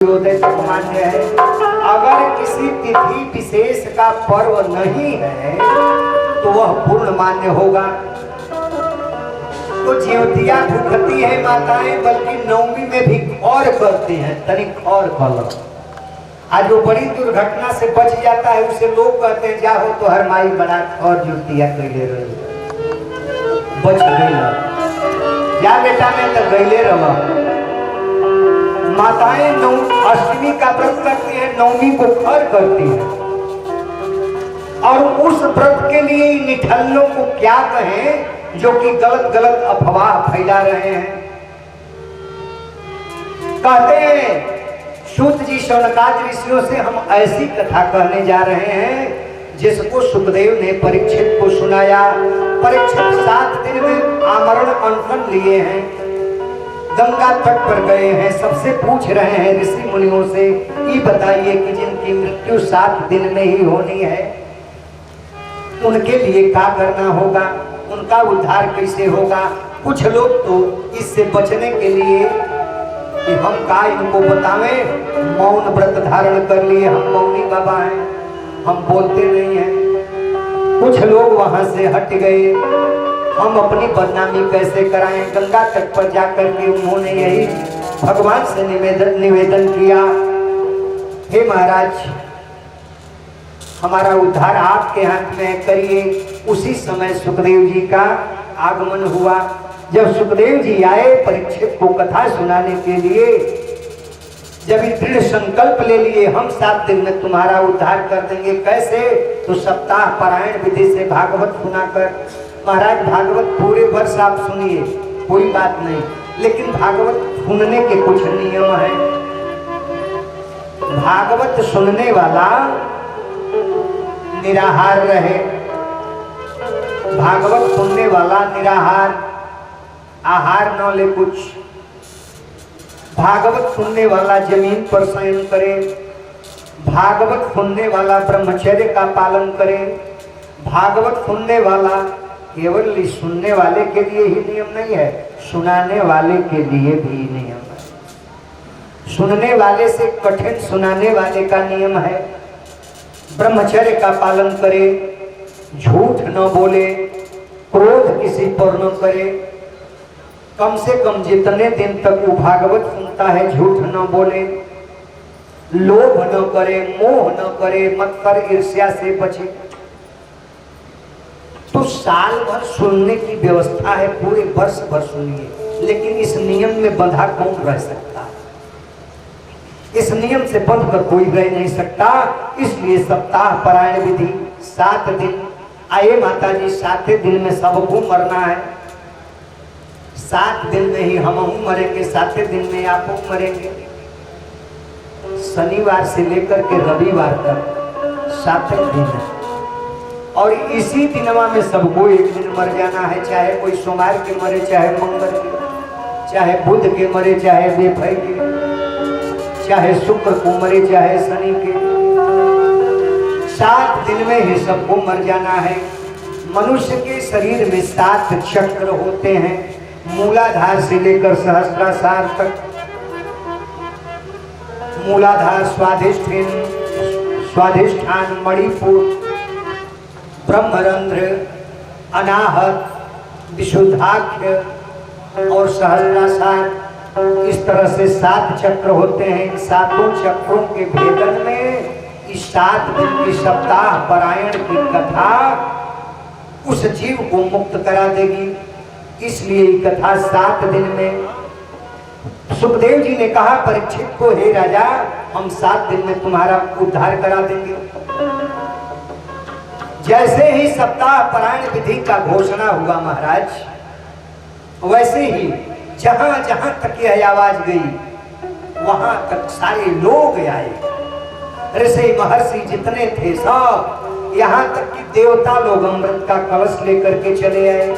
मान्य है। अगर किसी तिथि विशेष का पर्व नहीं है तो वह पूर्ण मान्य होगा। तो ज्योतिया भूखती है माताएं, बल्कि नवमी में भी और करती हैं, तनिक और कल। आज वो बड़ी दुर्घटना से बच जाता है, उसे लोग कहते हैं जाओ तो हर माई बना और ज्योतिया कैले रही बच गई जा बेटा में तो गईले रहा। माताएं अष्टमी का व्रत करती है, नवमी को खर करती है, और उस व्रत के लिए निठल्लों को क्या कहें जो कि गलत गलत अफवाह फैला रहे हैं। कहते हैं सूत जी शौनकादि ऋषियों से हम ऐसी कथा कहने जा रहे हैं जिसको सुखदेव ने परीक्षित को सुनाया। परीक्षित 7 दिन में आमरण अनशन लिए हैं, गंगा तट पर गए हैं, सबसे पूछ रहे हैं ऋषि मुनियों से, ये बताइए कि जिनकी मृत्यु 7 दिन में ही होनी है उनके लिए क्या करना होगा, उनका उद्धार कैसे होगा। कुछ लोग तो इससे बचने के लिए कि हम का इनको बतावें, मौन व्रत धारण कर लिए, हम मौनी बाबा हैं, हम बोलते नहीं हैं। कुछ लोग वहां से हट गए, हम अपनी बदनामी कैसे कराएं। गंगा तट पर जाकर के उन्होंने यही भगवान से निवेदन किया, हे महाराज हमारा उद्धार आपके हाथ में करिए। उसी समय सुखदेव जी का आगमन हुआ। जब सुखदेव जी आए परीक्षित को कथा सुनाने के लिए, जब दृढ़ संकल्प ले लिए हम 7 दिन में तुम्हारा उद्धार कर देंगे। कैसे? तो सप्ताह पारायण विधि से भागवत सुनाकर। महाराज भागवत पूरे वर्ष आप सुनिए, कोई बात नहीं, लेकिन भागवत सुनने के कुछ नियम हैं। भागवत सुनने वाला निराहार रहे, भागवत सुनने वाला निराहार, आहार न ले कुछ। भागवत सुनने वाला जमीन पर शयन करे, भागवत सुनने वाला ब्रह्मचर्य का पालन करे। भागवत सुनने वाला केवल सुनने वाले के लिए ही नियम नहीं है, सुनाने वाले के लिए भी नियम है। सुनने वाले से कठिन सुनाने वाले का नियम है। ब्रह्मचर्य का पालन करे, झूठ न बोले, क्रोध किसी पर न करे। कम से कम जितने दिन तक वो भागवत सुनता है झूठ न बोले, लोभ न करे, मोह न करे, मत्सर ईर्ष्या से बचे। तो साल भर सुनने की व्यवस्था है, पूरे वर्ष भर सुनिए, लेकिन इस नियम में बंधा कौन रह सकता है? इस नियम से बंध कर कोई रह नहीं सकता। इसलिए सप्ताह पारायण विधि 7 दिन। आए माता जी 7 दिन में सबको मरना है, 7 दिन में ही हम मरेंगे, 7 दिन में आप मरेंगे। शनिवार से लेकर के रविवार तक 7 दिन है, और इसी दिनवा में सबको एक दिन मर जाना है। चाहे कोई सोमवार के मरे, चाहे मंगल के, चाहे बुध के मरे, चाहे बेफई के, चाहे शुक्र को मरे, चाहे शनि के। 7 दिन में ही सबको मर जाना है। मनुष्य के शरीर में 7 चक्र होते हैं, मूलाधार से लेकर सहस्त्रार तक। मूलाधार, स्वाधिष्ठान, मणिपुर, ब्रह्मरंध्र, अनाहत, विशुद्धाख्य और सहस्त्रार। इस तरह से 7 चक्र होते हैं। इन 7 चक्रों के भेदन में इस 7 दिन की सप्ताह पारायण की कथा उस जीव को मुक्त करा देगी। इसलिए कथा 7 दिन में। सुखदेव जी ने कहा परीक्षित को, हे राजा हम 7 दिन में तुम्हारा उद्धार करा देंगे। जैसे ही सप्ताह पारायण विधि का घोषणा हुआ महाराज, वैसे ही जहां जहां तक यह आवाज गई वहां तक सारे लोग आए। ऋषि महर्षि जितने थे सब, यहां तक कि देवता लोग अमृत का कलश लेकर के चले आए।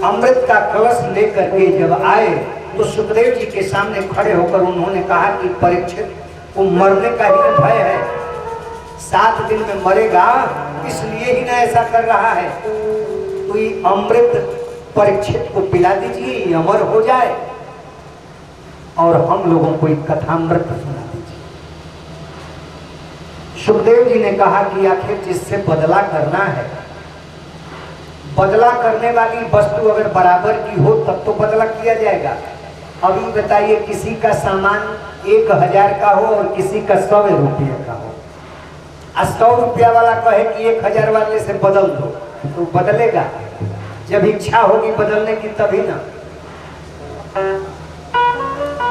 अमृत का कलश लेकर के जब आए तो सुखदेव जी के सामने खड़े होकर उन्होंने कहा कि परीक्षित को मरने का ही भय है, 7 दिन में मरेगा, इसलिए ही ना ऐसा कर रहा है। तो ये अमृत परीक्षित को पिला दीजिए, अमर हो जाए। और हम लोगों को एक कथामृत सुना दीजिए। सुखदेव जी ने कहा कि आखिर जिससे बदला करना है, बदला करने वाली वस्तु अगर बराबर की हो तब तो बदला किया जाएगा। अभी बताइए, किसी का सामान 1000 का हो और किसी का 100 रुपये का हो, 100 रुपया वाला कहे कि 1000 वाले से बदल दो, तो बदलेगा? जब इच्छा होगी बदलने की तभी ना।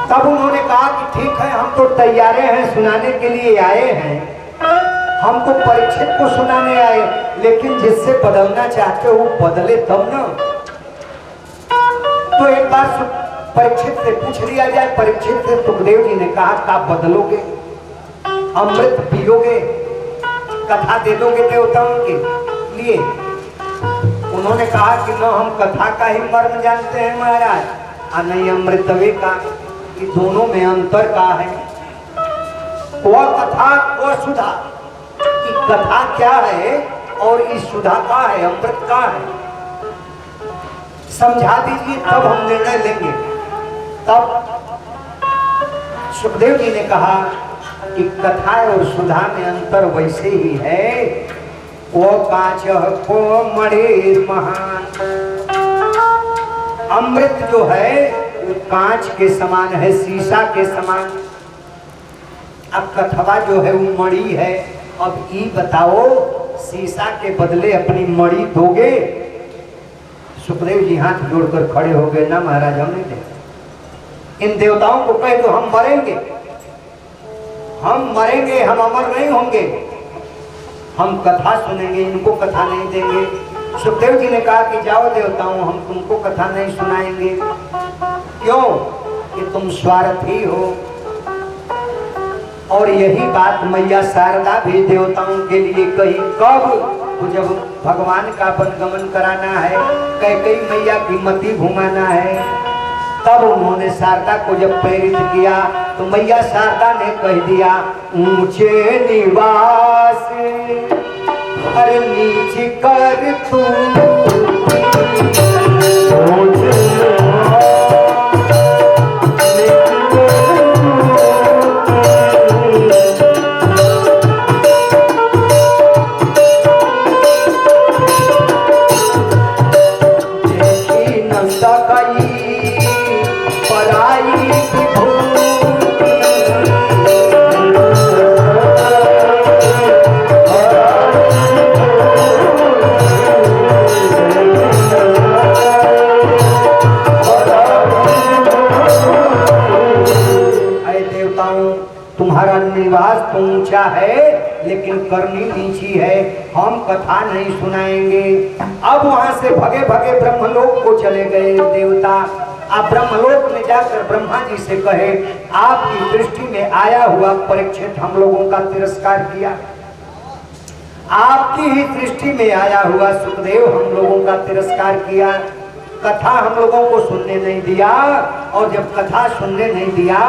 तब उन्होंने कहा कि ठीक है, हम तो तैयार हैं, सुनाने के लिए आए हैं, हम तो परीक्षित को सुनाने आए, लेकिन जिससे बदलना चाहते हो बदले तब ना। तो एक बार परीक्षित से पूछ लिया जाए। परीक्षित से सुखदेव जी ने कहा, आप बदलोगे, अमृत पियोगे, कथा दे दोगे देवताओं के लिए? उन्होंने कहा कि न हम कथा का ही मर्म जानते हैं महाराज, और नहीं अमृतवे का, कि दोनों में अंतर का है। वह कथा वह सुधा, कि कथा क्या है और इस सुधा का है, अमृत का है, समझा दीजिए तब हम निर्णय लेंगे। तब सुखदेव जी ने कहा कि कथा और सुधा में अंतर वैसे ही है, वो कांच को मणिर महान। अमृत जो है वो कांच के समान है, शीशा के समान। अब कथवा जो है वो मणि है। अब ये बताओ, शीशा के बदले अपनी मणि दोगे? सुखदेव जी हाथ जोड़कर खड़े हो गए, ना महाराज हम नहीं देंगे। इन देवताओं को कह दो हम मरेंगे, हम मरेंगे, हम अमर नहीं होंगे, हम कथा सुनेंगे, इनको कथा नहीं देंगे। सुखदेव जी ने कहा कि जाओ देवताओं, हम तुमको कथा नहीं सुनाएंगे। क्यों? कि तुम स्वार्थी हो। और यही बात मैया शारदा भी देवताओं के लिए कही। कब? तो जब भगवान का वनगमन कराना है, कैकेयी मैया की मति घुमाना है, तब उन्होंने शारदा को जब प्रेरित किया तो मैया शारदा ने कह दिया, ऊंचे निवास हर नीच कर तू, तुम्हारा निवास तो ऊंचा है लेकिन करनी नीची है, हम कथा नहीं सुनाएंगे। अब वहां से भगे भगे ब्रह्मलोक को चले गए देवता। आप ब्रह्मलोक में जाकर ब्रह्मा जी से कहे, आपकी दृष्टि में आया हुआ परीक्षित हम लोगों का तिरस्कार किया, आपकी ही दृष्टि में आया हुआ सुखदेव हम लोगों का तिरस्कार किया, कथा हम लोगों को सुनने नहीं दिया, और जब कथा सुनने नहीं दिया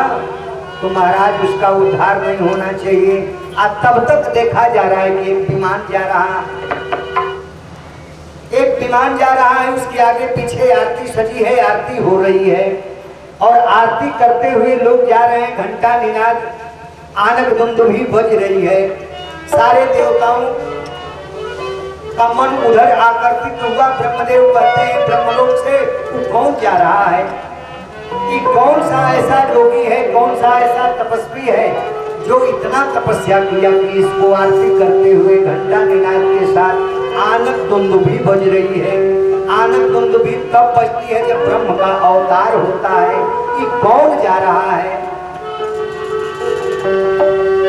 तो महाराज उसका उद्धार नहीं होना चाहिए। तब तक देखा जा रहा है कि एक विमान जा रहा है, उसके आगे पीछे आरती सजी है, आरती हो रही है, और आरती करते हुए लोग जा रहे हैं, घंटा निनाद आनक दुंदुभी बज रही है। सारे देवताओं का मन उधर आकर्षित हुआ। ब्रह्मदेव कहते हैं ब्रह्मलोक से, वो कौन जा रहा है, कि कौन सा ऐसा योगी है, कौन सा ऐसा तपस्वी है जो इतना तपस्या किया कि इसको आरती करते हुए घंटा निनाद के साथ आनक दुंदुभी बज रही है। आनक दुंदुभी तब बजती है जब ब्रह्म का अवतार होता है। कि कौन जा रहा है?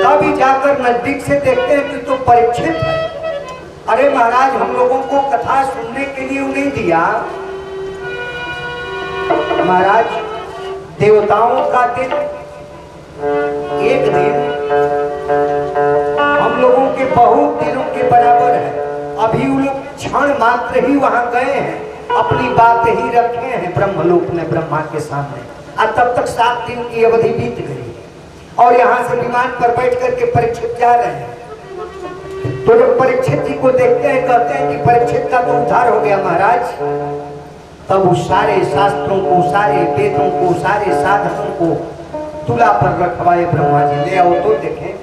तभी जाकर नजदीक से देखते हैं कि तो परीक्षित है। अरे महाराज, हम लोगों को कथा सुनने के लिए नहीं दिया। महाराज, देवताओं का दिन एक दिन हम लोगों के बहुत दिनों के बराबर है। अभी वो लोग क्षण मात्र ही वहां गए हैं, अपनी बात ही रखे हैं ब्रह्मलोक में ब्रह्मा के सामने, और तब तक 7 दिन की अवधि बीत गई, और यहाँ से विमान पर बैठ करके परीक्षित जा रहे हैं। तो जब परीक्षित जी को देखते हैं, कहते हैं कि परीक्षित का तो उद्धार हो गया महाराज। तब उस सारे शास्त्रों को, सारे वेदों को, सारे साधनों को तुला पर रखवाए ब्रह्मा जी, ले आओ तो देखें।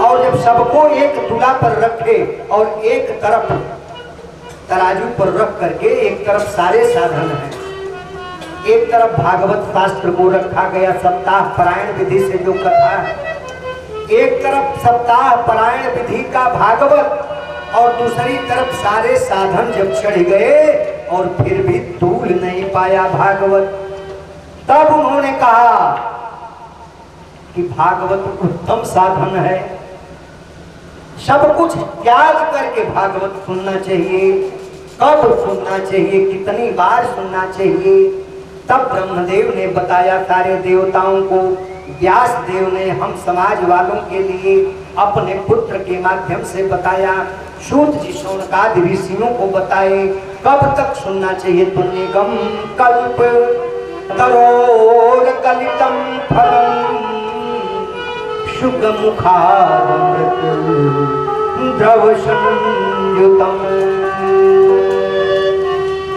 और जब सबको एक तुला पर रखे और एक तरफ तराजू पर रख करके, एक तरफ सारे साधन हैं, एक तरफ भागवत शास्त्र को रखा गया सप्ताह पारायण विधि से जो कथा है, एक तरफ सप्ताह पारायण विधि का भागवत और दूसरी तरफ सारे साधन जब चढ़ गए और फिर भी तूल नहीं पाया भागवत, तब उन्होंने कहा कि भागवत उत्तम साधन है, सब कुछ त्याग करके भागवत सुनना चाहिए। कब सुनना चाहिए, कितनी बार सुनना चाहिए? तब ब्रह्मदेव ने बताया सारे देवताओं को, व्यास देव ने हम समाज वालों के लिए अपने पुत्र के माध्यम से बताया, सूत जी शौनकादि ऋषियों को बताए कब तक सुनना चाहिए। तो निगम कल्प तरोर कलितम फलम शुक मुखामृत द्रव संयुतम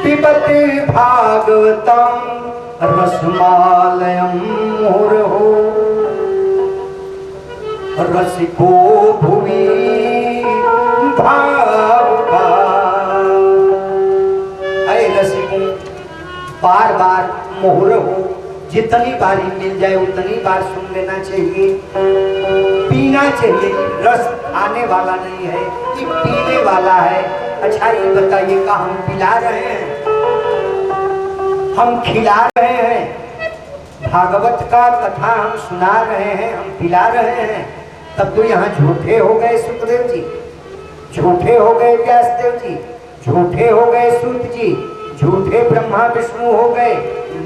पिबति भागवतम रसमालयम मुहुर्हो रसिको भुवि भावुका। अरे रसिकों, बार बार मुहुर्हो, जितनी बारी मिल जाए उतनी बार सुन लेना चाहिए, पीना चाहिए। रस खाने वाला नहीं है, ये पीने वाला है। अच्छा ये बताइए, का हम पिला रहे हैं, हम खिला रहे हैं? भागवत का कथा हम सुना रहे हैं, हम पिला रहे हैं? तब तो यहाँ झूठे हो गए सुखदेव जी, झूठे हो गए व्यासदेव जी, झूठे हो गए सूत जी, झूठे ब्रह्मा विष्णु हो गए,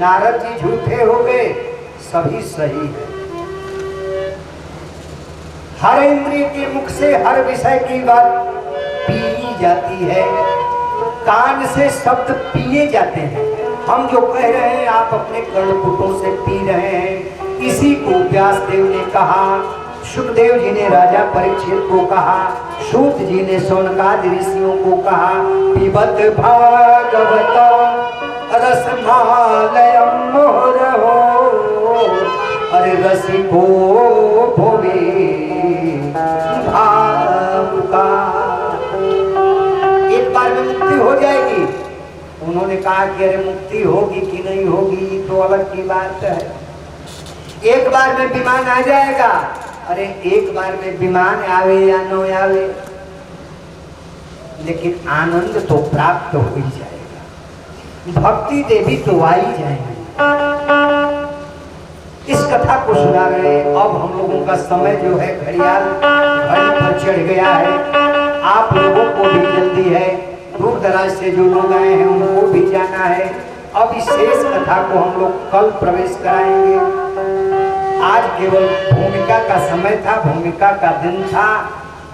नारद जी झूठे हो गए, सभी सही है। हर इंद्रिय के मुख से हर विषय की बात पी जाती है, कान से शब्द पिए जाते हैं। हम जो कह रहे हैं आप अपने कर्णपुटों से पी रहे हैं। इसी को व्यासदेव ने कहा, सुखदेव जी ने राजा परीक्षित को कहा, सूत जी ने शौनकादि ऋषियों को कहा, पिबत भागवतम रसमालयम मुहुर्हो अरे रसिको भुवि भावुका। एक बार में मुक्ति हो जाएगी? उन्होंने कहा कि अरे मुक्ति होगी कि नहीं होगी तो अलग की बात है। एक बार में विमान आ जाएगा? अरे एक बार में विमान आवे या न आवे, लेकिन आनंद तो प्राप्त हो ही जाएगा, भक्ति देवी तो आ ही जाएगी। इस कथा को सुना रहे। अब हम लोगों का समय जो है घड़ियाल घड़ी पर चढ़ गया है, आप लोगों को भी जल्दी है, दूर दराज से जो लोग आए हैं उनको भी जाना है। अब इस शेष कथा को हम लोग कल प्रवेश कराएंगे। आज केवल भूमिका का समय था, भूमिका का दिन था।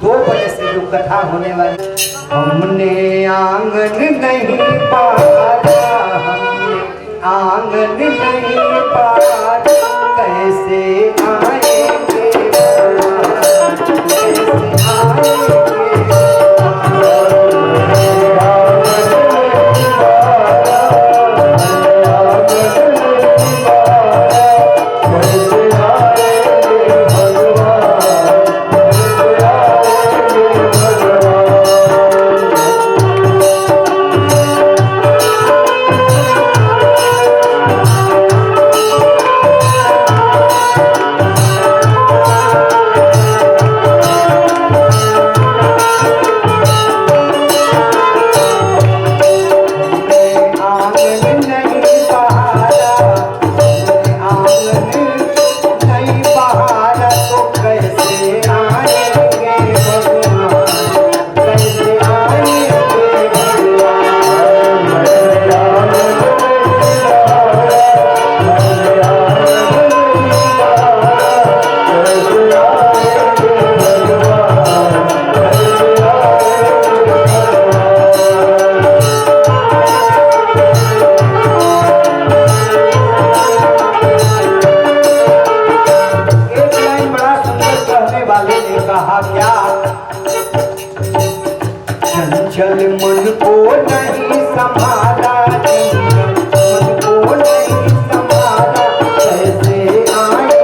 2 बजे से जो कथा होने वाली। हमने आंगन नहीं पारा, हमने आंगन नहीं पारा, कैसे आएंगे भगवान, कैसे आएंगे। चंचल मन को नहीं संभाला, मन को नहीं संभाला, कैसे आए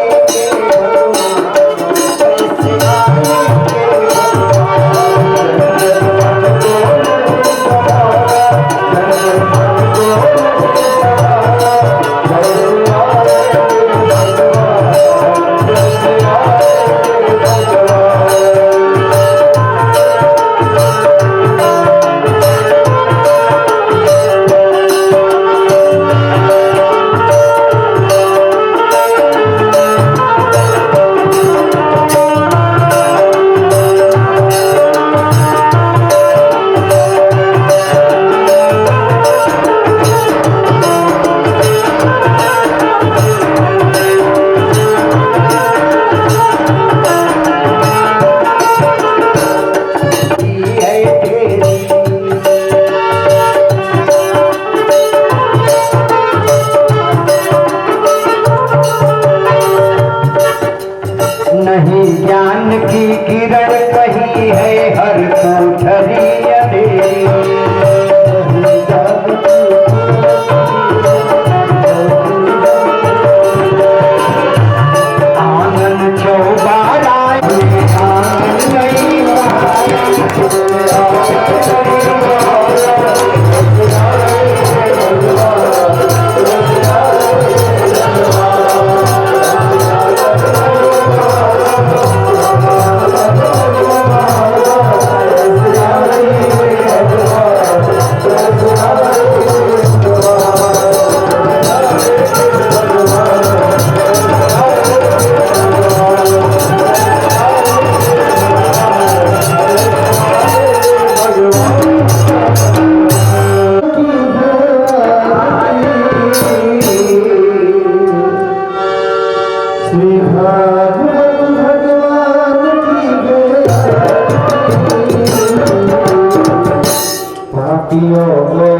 नहीं ज्ञान की किरण कहीं है हर कोठरी अंधेरी। आंगन चौबारा आंगन नहीं पापियों को